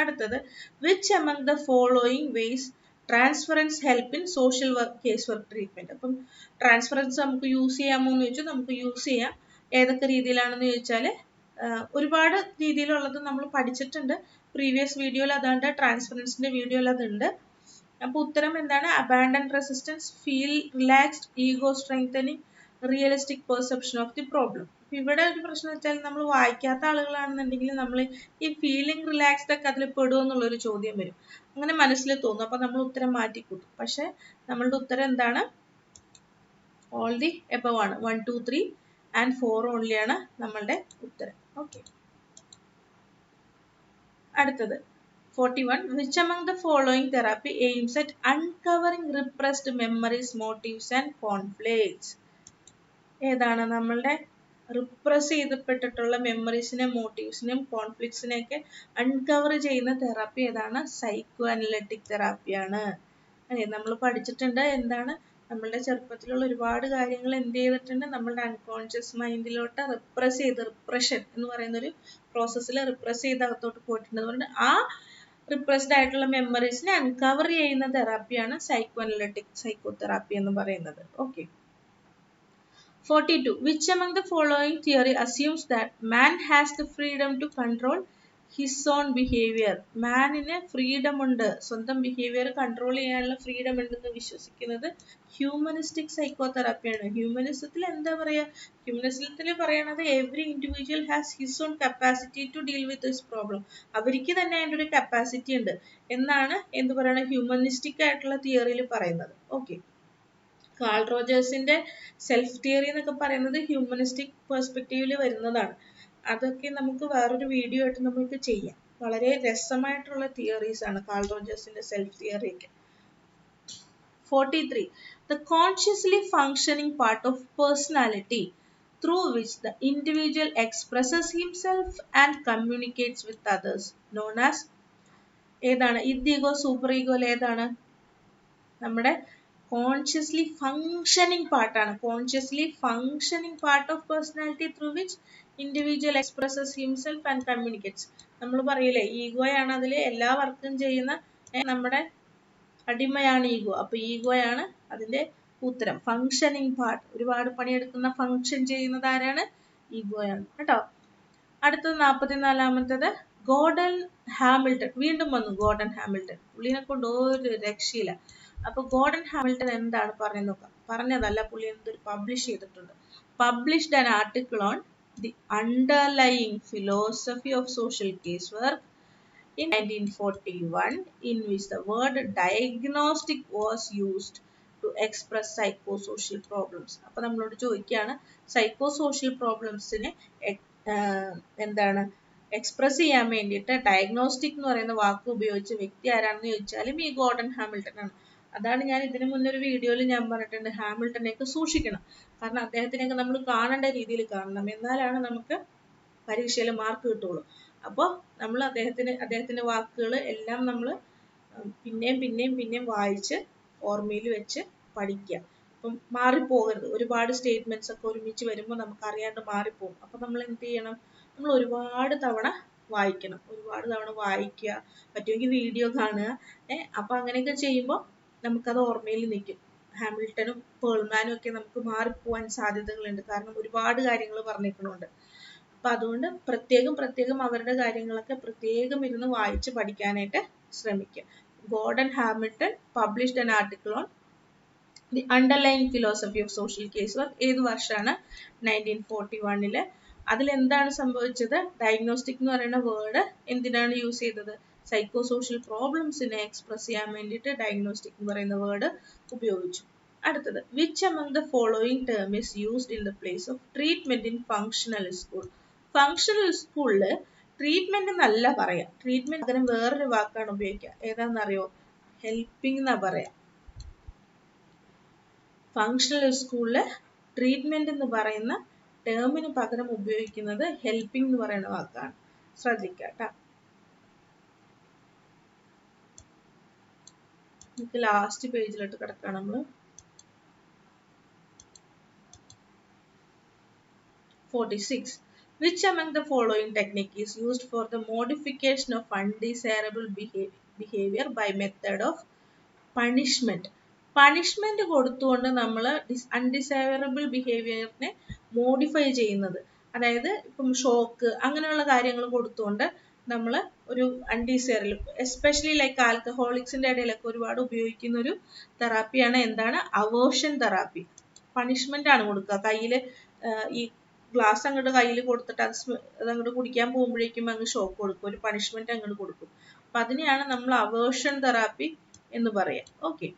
അടുത്തത്, which among the following ways transference help in social work case work treatment. അപ്പം ട്രാൻസ്ഫറൻസ് നമുക്ക് യൂസ് ചെയ്യാമോ എന്ന് ചോദിച്ചാൽ നമുക്ക് യൂസ് ചെയ്യാം. ഏതൊക്കെ രീതിയിലാണെന്ന് ചോദിച്ചാൽ ഒരുപാട് രീതിയിലുള്ളത് നമ്മൾ പഠിച്ചിട്ടുണ്ട്. പ്രീവിയസ് വീഡിയോയിൽ അതുണ്ട്, ട്രാൻസ്ഫറൻസിന്റെ വീഡിയോയിൽ അതുണ്ട്. അപ്പൊ ഉത്തരം എന്താണ്? Abandon resistance, feel relaxed, ego strengthening, realistic perception of the problem. ഇവിടെ ഒരു പ്രശ്നം വെച്ചാൽ നമ്മൾ വായിക്കാത്ത ആളുകളാണെന്നുണ്ടെങ്കിൽ നമ്മൾ ഈ ഫീലിംഗ് റിലാക്സ്ഡ് ഒക്കെ അതിൽ പെടുമോ എന്നുള്ളൊരു ചോദ്യം വരും. അങ്ങനെ മനസ്സിൽ തോന്നും. അപ്പൊ നമ്മൾ ഉത്തരം മാറ്റിക്കൂട്ടും. പക്ഷെ നമ്മളുടെ ഉത്തരം എന്താണ്? ഓൾ ദി എബവ് ആണ്. 1, 2, 3 and 4 ഓൺലി ആണ് നമ്മളുടെ ഉത്തരം. ഓക്കെ. അടുത്തത് 41. Which among the following therapy aims at uncovering repressed memories, motives and conflicts? ഏതാണ്? നമ്മളുടെ റിപ്രസ് ചെയ്തപ്പെട്ടിട്ടുള്ള മെമ്മറീസിനെയും മോട്ടീവ്സിനെയും കോൺഫ്ലിക്ട്സിനെയൊക്കെ അൺകവർ ചെയ്യുന്ന തെറാപ്പി ഏതാണ്? സൈക്കോ അനലറ്റിക് തെറാപ്പിയാണ്. അല്ലെ, നമ്മൾ പഠിച്ചിട്ടുണ്ട് എന്താണ് നമ്മളുടെ ചെറുപ്പത്തിലുള്ള ഒരുപാട് കാര്യങ്ങൾ എന്ത് ചെയ്തിട്ടുണ്ട്, നമ്മളുടെ അൺകോൺഷ്യസ് മൈൻഡിലോട്ട് റിപ്രഷൻ എന്ന് പറയുന്ന ഒരു പ്രോസസ്സിൽ റിപ്രസ് ചെയ്ത് അകത്തോട്ട് പോയിട്ടുണ്ട്. അതുകൊണ്ട് ആ റിപ്രസ്ഡ് ആയിട്ടുള്ള മെമ്മറീസിനെ അൺകവർ ചെയ്യുന്ന തെറാപ്പിയാണ് സൈക്കോ അനലിറ്റിക് സൈക്കോതെറാപ്പി എന്ന് പറയുന്നത്. Okay. 42. Which among the following theory assumes that man has the freedom to control his own behavior? മാനിന് ഫ്രീഡം ഉണ്ട്, സ്വന്തം ബിഹേവിയർ കൺട്രോൾ ചെയ്യാനുള്ള ഫ്രീഡം ഉണ്ടെന്ന് വിശ്വസിക്കുന്നത് ഹ്യൂമനിസ്റ്റിക് സൈക്കോതെറാപ്പിയാണ്. ഹ്യൂമനിസത്തിൽ എന്താ പറയുക? ഹ്യൂമനിസത്തിൽ പറയണത് every individual has his own capacity to deal with this problem. അവർക്ക് തന്നെ അതിൻ്റെ ഒരു കപ്പാസിറ്റി ഉണ്ട് എന്നാണ് എന്ത് പറയുന്നത്, ഹ്യൂമനിസ്റ്റിക് ആയിട്ടുള്ള തിയറിയിൽ പറയുന്നത്. ഓക്കെ. കാൾ റോജേഴ്സിന്റെ സെൽഫ് തിയറി എന്നൊക്കെ പറയുന്നത് ഹ്യൂമനിസ്റ്റിക് പെർസ്പെക്റ്റീവിൽ വരുന്നതാണ്. അതൊക്കെ നമുക്ക് വേറൊരു വീഡിയോ ആയിട്ട് നമുക്ക് ചെയ്യാം. വളരെ രസമായിട്ടുള്ള തിയറീസ് ആണ് കാൾ റോജേഴ്സിന്റെ സെൽഫ് തിയറി ഒക്കെ. 43. The consciously functioning part of personality through which the individual expresses himself and communicates with others known as ഏതാണ്? ഇദ്ഗോ സൂപ്പർ ഈഗോയിൽ ഏതാണ്? നമ്മുടെ കോൺഷ്യസ്ലി ഫങ്ഷനിങ് പാർട്ടാണ്. Consciously functioning part of personality through which individual expresses himself and communicates. നമ്മൾ പറയില്ലേ, ഈഗോയാണ് അതിൽ എല്ലാ വർക്കും ചെയ്യുന്ന, നമ്മുടെ അടിമയാണ് ഈഗോ. അപ്പൊ ഈഗോയാണ് അതിന്റെ ഉത്തരം. ഫങ്ഷനിങ് പാർട്ട്, ഒരുപാട് പണിയെടുക്കുന്ന ഫങ്ഷൻ ചെയ്യുന്നത് ആരാണ്? ഈഗോയാണ് കേട്ടോ. അടുത്തത് 44-ാമത്തേത് ഗോർഡൻ ഹാമിൽട്ടൺ. വീണ്ടും വന്നു ഗോർഡൻ ഹാമിൽട്ടൺ. പുള്ളിനെ കൊണ്ട് ഒരു രക്ഷയില്ല. അപ്പൊ ഗോർഡൻ ഹാമിൽട്ടൺ എന്താണ് പറഞ്ഞു നോക്കാം. പറഞ്ഞതല്ല, പുള്ളി എന്തൊരു പബ്ലിഷ് ചെയ്തിട്ടുണ്ട്. Published an article on the underlying philosophy of social case work in 1941 in which the word diagnostic was used to express psychosocial problems. അപ്പോൾ നമ്മളോട് ചോദിക്കുകയാണ്, സൈക്കോസോഷ്യൽ പ്രോബ്ലംസിനെ എന്താണ് എക്സ്പ്രസ് ചെയ്യാൻ വേണ്ടിയിട്ട് ഡയഗ്നോസ്റ്റിക് എന്ന് പറയുന്ന വാക്ക് ഉപയോഗിച്ച വ്യക്തി ആരാണെന്ന് ചോദിച്ചാലും ഈ ഗോർഡൻ ഹാമിൽട്ടൺ ആണ്. അതാണ് ഞാൻ ഇതിനു മുന്നൊരു വീഡിയോയിൽ ഞാൻ പറഞ്ഞിട്ടുണ്ട്, ഹാമിൽട്ടനെയൊക്കെ സൂക്ഷിക്കണം. കാരണം അദ്ദേഹത്തിനെയൊക്കെ നമ്മൾ കാണേണ്ട രീതിയിൽ കാണണം, എന്നാലാണ് നമുക്ക് പരീക്ഷയിൽ മാർക്ക് കിട്ടുള്ളൂ. അപ്പോൾ നമ്മൾ അദ്ദേഹത്തിന്റെ വാക്കുകൾ എല്ലാം നമ്മൾ പിന്നെയും വായിച്ച് ഓർമ്മയിൽ വെച്ച് പഠിക്കുക. അപ്പം മാറിപ്പോകരുത്. ഒരുപാട് സ്റ്റേറ്റ്മെന്റ്സ് ഒക്കെ ഒരുമിച്ച് വരുമ്പോൾ നമുക്ക് അറിയാണ്ട് മാറിപ്പോകും. അപ്പൊ നമ്മൾ എന്ത് ചെയ്യണം? നമ്മൾ ഒരുപാട് തവണ വായിക്കണം, ഒരുപാട് തവണ വായിക്കുക, പറ്റുമെങ്കിൽ വീഡിയോ കാണുക. അപ്പൊ അങ്ങനെയൊക്കെ ചെയ്യുമ്പോൾ നമുക്കത് ഓർമ്മയിൽ നിൽക്കും. ഹാമിൽട്ടനും പേൾമാനും ഒക്കെ നമുക്ക് മാറിപ്പോവാൻ സാധ്യതകളുണ്ട്, കാരണം ഒരുപാട് കാര്യങ്ങൾ പറഞ്ഞിരിക്കണുണ്ട്. അപ്പൊ അതുകൊണ്ട് പ്രത്യേകം അവരുടെ കാര്യങ്ങളൊക്കെ പ്രത്യേകം ഇരുന്ന് വായിച്ച് പഠിക്കാനായിട്ട് ശ്രമിക്കുക. Gordon Hamilton published an article on the underlying philosophy of social case work. ഏത് വർഷമാണ്? 1941. അതിലെന്താണ് സംഭവിച്ചത്? ഡയഗ്നോസ്റ്റിക് എന്ന് പറയുന്ന വേർഡ് എന്തിനാണ് യൂസ് ചെയ്തത്? സൈക്കോസോഷ്യൽ പ്രോബ്ലംസിനെ എക്സ്പ്രസ് ചെയ്യാൻ വേണ്ടിയിട്ട് ഡയഗ്നോസ്റ്റിക് എന്ന് പറയുന്ന വേർഡ് ഉപയോഗിച്ചു. അടുത്തത്, which among the following term is used in the place of treatment in functional school? Functional സ്കൂളില് ട്രീറ്റ്മെന്റ് എന്നല്ല പറയാം, ട്രീറ്റ്മെന്റ് പകരം വേറൊരു വാക്കാണ് ഉപയോഗിക്കുക. ഏതാണെന്നറിയോ? ഹെൽപ്പിംഗ് എന്നാ പറയാ. ഫങ്ഷണൽ സ്കൂളില് ട്രീറ്റ്മെന്റ് എന്ന് പറയുന്ന ടേമിന് പകരം ഉപയോഗിക്കുന്നത് ഹെൽപ്പിംഗ് എന്ന് പറയുന്ന വാക്കാണ്. ശ്രദ്ധിക്കുക. നമുക്ക് ലാസ്റ്റ് പേജിലോട്ട് കിടക്കാം. നമ്മള് 46. Which among the following technique is used for the modification of undesirable behavior by method of punishment? Punishment കൊടുത്തുകൊണ്ട് നമ്മൾ അൺഡിസൈറബിൾ ബിഹേവിയറിനെ മോഡിഫൈ ചെയ്യുന്നത്. അതായത് ഇപ്പം ഷോക്ക് അങ്ങനെയുള്ള കാര്യങ്ങൾ കൊടുത്തുകൊണ്ട് നമ്മൾ ഒരു അൺഡിസൈറബിൾ, എസ്പെഷ്യലി ലൈക്ക് ആൽക്കഹോളിക്സിന്റെ ഇടയിലൊക്കെ ഒരുപാട് ഉപയോഗിക്കുന്ന ഒരു തെറാപ്പിയാണ് എന്താണ്? Aversion therapy. പണിഷ്മെന്റ് ആണ് കൊടുക്കുക. കയ്യിൽ ഈ ഗ്ലാസ് അങ്ങോട്ട് കയ്യിൽ കൊടുത്തിട്ട് അതങ്ങോട്ട് കുടിക്കാൻ പോകുമ്പോഴേക്കും അങ്ങ് ഷോക്ക് കൊടുക്കും, ഒരു പണിഷ്മെന്റ് അങ്ങോട്ട് കൊടുക്കും. അപ്പൊ അതിനെയാണ് നമ്മൾ അവേർഷൻ തെറാപ്പി എന്ന് പറയാം. Okay.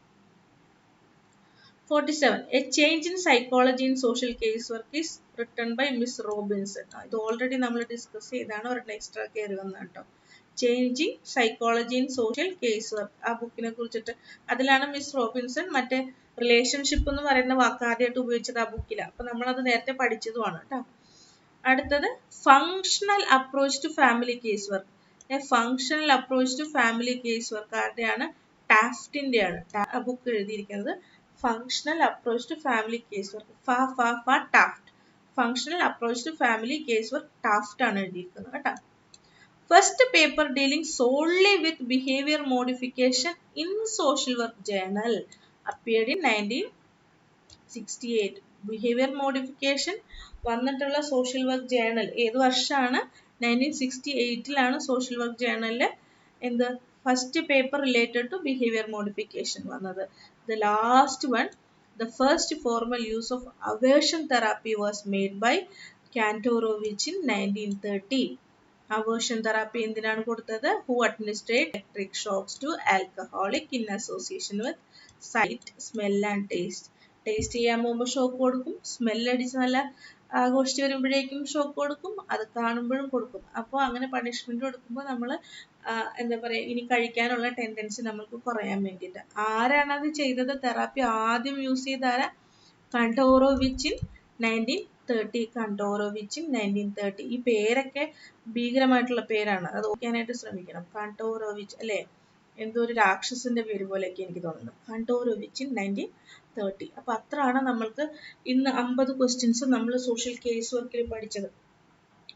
47. A change in psychology in social case work is written by Miss Robinson. ഇത് ഓൾറെഡി നമ്മൾ ഡിസ്കസ് ചെയ്താണ്, ഒരെണ്ണം എക്സ്ട്രാ കയറി വന്ന കേട്ടോ. Changing psychology in social case work, ആ ബുക്കിനെ കുറിച്ചിട്ട്. അതിലാണ് മിസ് റോബിൻസൺ മറ്റേ റിലേഷൻഷിപ്പ് എന്ന് പറയുന്ന വാക്ക് ആദ്യമായിട്ട് ഉപയോഗിച്ചത് ആ ബുക്കിലാണ്. അപ്പൊ നമ്മളത് നേരത്തെ പഠിച്ചതുമാണ് കേട്ടോ. അടുത്തത്, functional approach to family case work. Functional approach to family case work ആരുടെയാണ്? ടാഫ്റ്റിന്റെ ആണ് ആ ബുക്ക് എഴുതിയിരിക്കുന്നത്. functional approach to family casework. Taft. Functional approach to family casework Taft ആണ് എഴുതിയിരിക്കുന്നത് കേട്ടോ. First paper dealing solely with behavior modification in social work journal appeared in 1968. Behavior modification വന്നിട്ടുള്ള social work journal ഏത് വർഷമാണ്? 1968ലാണ് social work ജേണലിൽ എന്ത് first paper related to behaviour modification വന്നത്. The last one, the first formal use of aversion therapy was made by Kantorovich in 1930. Aversion therapy എന്തിനാണ് കൊടുത്തത്? Who administered electric shocks to alcoholic in association with sight, smell and taste. Taste ചെയ്യാൻ പോകുമ്പോൾ shock കൊടുക്കും, smell അടിച്ച് നല്ല ആഘോഷിച്ച് വരുമ്പോഴേക്കും shock കൊടുക്കും, അത് കാണുമ്പോഴും കൊടുക്കും. അപ്പോൾ അങ്ങനെ പണിഷ്മെന്റ് കൊടുക്കുമ്പോൾ നമ്മൾ എന്താ പറയുക, ഇനി കഴിക്കാനുള്ള ടെൻഡൻസി നമുക്ക് കുറയാൻ വേണ്ടിയിട്ട്. ആരാണത് ചെയ്തത്? തെറാപ്പി ആദ്യം യൂസ് ചെയ്ത ആരാ? കണ്ടോറോവിച്ച് ഇൻ 1930. കണ്ടോറോവിച്ച് ഇൻ 1930. ഈ പേരൊക്കെ ഭീകരമായിട്ടുള്ള പേരാണ്, അത് ഓർക്കാനായിട്ട് ശ്രമിക്കണം. കണ്ടോറോവിച്ച് അല്ലേ, എന്തോ ഒരു രാക്ഷസിന്റെ പേര് പോലെയൊക്കെ എനിക്ക് തോന്നുന്നു. കണ്ടോറോവിച്ച് ഇൻ 1930. അപ്പൊ അത്രയാണ് നമ്മൾക്ക് ഇന്ന് 50 ക്വസ്റ്റ്യൻസ് നമ്മൾ സോഷ്യൽ കേസ് വർക്കിൽ പഠിച്ചത്.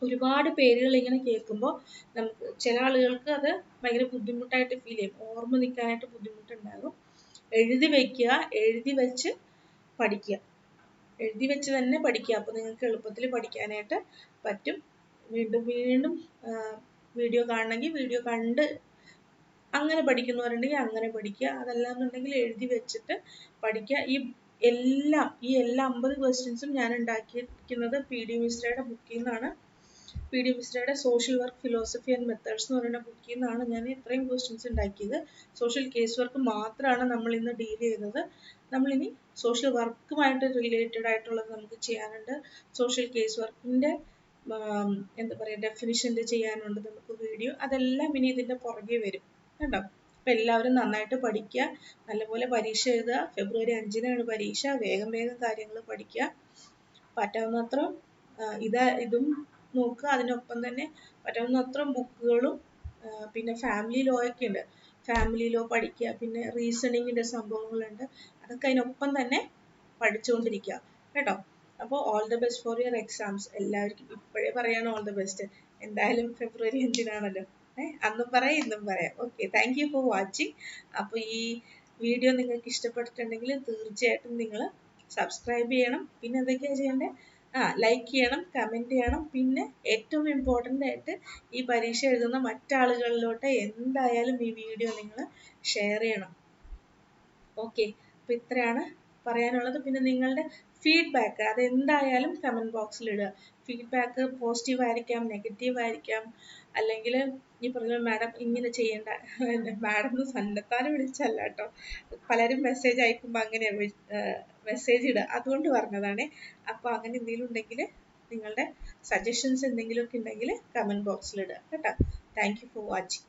ഒരുപാട് പേരുകൾ ഇങ്ങനെ കേൾക്കുമ്പോൾ നമുക്ക് ചില ആളുകൾക്ക് അത് ഭയങ്കര ബുദ്ധിമുട്ടായിട്ട് ഫീൽ ചെയ്യും, ഓർമ്മ നിൽക്കാനായിട്ട് ബുദ്ധിമുട്ടുണ്ടാകും. എഴുതി വെക്കുക, എഴുതി വെച്ച് പഠിക്കുക, എഴുതി വെച്ച് തന്നെ പഠിക്കുക. അപ്പോൾ നിങ്ങൾക്ക് എളുപ്പത്തിൽ പഠിക്കാനായിട്ട് പറ്റും. വീണ്ടും വീണ്ടും വീഡിയോ കാണണമെങ്കിൽ വീഡിയോ കണ്ട് അങ്ങനെ പഠിക്കുന്നവരുണ്ടെങ്കിൽ അങ്ങനെ പഠിക്കുക. അതല്ലാന്നുണ്ടെങ്കിൽ എഴുതി വെച്ചിട്ട് പഠിക്കുക. ഈ എല്ലാ 50 ക്വസ്റ്റ്യൻസും ഞാൻ ഉണ്ടാക്കിയിരിക്കുന്നത് PD മിശ്രയുടെ ബുക്കിൽ നിന്നാണ്. PD മിശ്രയുടെ social work philosophy and methods എന്ന് പറയുന്ന ബുക്കിൽ നിന്നാണ് ഞാൻ ഇത്രയും ക്വസ്റ്റ്യൻസ് ഉണ്ടാക്കിയത്. സോഷ്യൽ കേസ് വർക്ക് മാത്രമാണ് നമ്മൾ ഇന്ന് ഡീൽ ചെയ്തത്. നമ്മളിനി സോഷ്യൽ വർക്കുമായിട്ട് റിലേറ്റഡ് ആയിട്ടുള്ളത് നമുക്ക് ചെയ്യാനുണ്ട്. സോഷ്യൽ കേസ് വർക്കിൻ്റെ എന്താ പറയുക, ഡെഫിനിഷൻ്റെ ചെയ്യാനുണ്ട് നമുക്ക് വീഡിയോ. അതെല്ലാം ഇനി ഇതിൻ്റെ പുറകെ വരും കേട്ടോ. അപ്പം എല്ലാവരും നന്നായിട്ട് പഠിക്കുക, നല്ലപോലെ പരീക്ഷ എഴുതുക. ഫെബ്രുവരി 5-നാണ് പരീക്ഷ. വേഗം വേഗം കാര്യങ്ങൾ പഠിക്കുക. പറ്റാവുന്നത്ര ഇതും നോക്കുക. അതിനൊപ്പം തന്നെ പറ്റാവുന്നത്ര ബുക്കുകളും പിന്നെ ഫാമിലി ലോ ഒക്കെ ഉണ്ട്, ഫാമിലി ലോ പഠിക്കുക. പിന്നെ റീസണിങ്ങിൻ്റെ സംഭവങ്ങളുണ്ട്, അതൊക്കെ അതിനൊപ്പം തന്നെ പഠിച്ചുകൊണ്ടിരിക്കുക കേട്ടോ. അപ്പോൾ all the best for your exams. എല്ലാവർക്കും ഇപ്പോഴേ പറയാണ് ഓൾ ദ ബെസ്റ്റ്. എന്തായാലും ഫെബ്രുവരി 5-നാണല്ലോ, അന്നും പറയാം ഇന്നും പറയാം. Okay, thank you for watching. അപ്പോൾ ഈ വീഡിയോ നിങ്ങൾക്ക് ഇഷ്ടപ്പെട്ടിട്ടുണ്ടെങ്കിൽ തീർച്ചയായിട്ടും നിങ്ങൾ സബ്സ്ക്രൈബ് ചെയ്യണം. പിന്നെ എന്തൊക്കെയാണ് ചെയ്യേണ്ടത്? ലൈക്ക് ചെയ്യണം, കമൻറ്റ് ചെയ്യണം. പിന്നെ ഏറ്റവും ഇമ്പോർട്ടൻ്റ് ആയിട്ട് ഈ പരീക്ഷ എഴുതുന്ന മറ്റാളുകളിലോട്ട് എന്തായാലും ഈ വീഡിയോ നിങ്ങൾ ഷെയർ ചെയ്യണം. ഓക്കെ, അപ്പോൾ ഇത്രയാണ് പറയാനുള്ളത്. പിന്നെ നിങ്ങളുടെ ഫീഡ്ബാക്ക് അതെന്തായാലും കമൻറ്റ് ബോക്സിൽ ഇടുക. ഫീഡ്ബാക്ക് പോസിറ്റീവ് ആയിരിക്കാം, നെഗറ്റീവ് ആയിരിക്കാം, അല്ലെങ്കിൽ ഈ പറഞ്ഞ മാഡം ഇങ്ങനെ ചെയ്യേണ്ട, മാഡം എന്ന് സന്നദ്ധാനം വിളിച്ചല്ല കേട്ടോ, പലരും മെസ്സേജ് അയക്കുമ്പോൾ അങ്ങനെയാണ് മെസ്സേജ് ഇടുക, അതുകൊണ്ട് പറഞ്ഞതാണ്. അപ്പോൾ അങ്ങനെ എന്തെങ്കിലും ഉണ്ടെങ്കിൽ നിങ്ങളുടെ സജഷൻസ് എന്തെങ്കിലുമൊക്കെ ഉണ്ടെങ്കിൽ കമൻറ്റ് ബോക്സിൽ ഇടുക കേട്ടോ. Thank you for watching.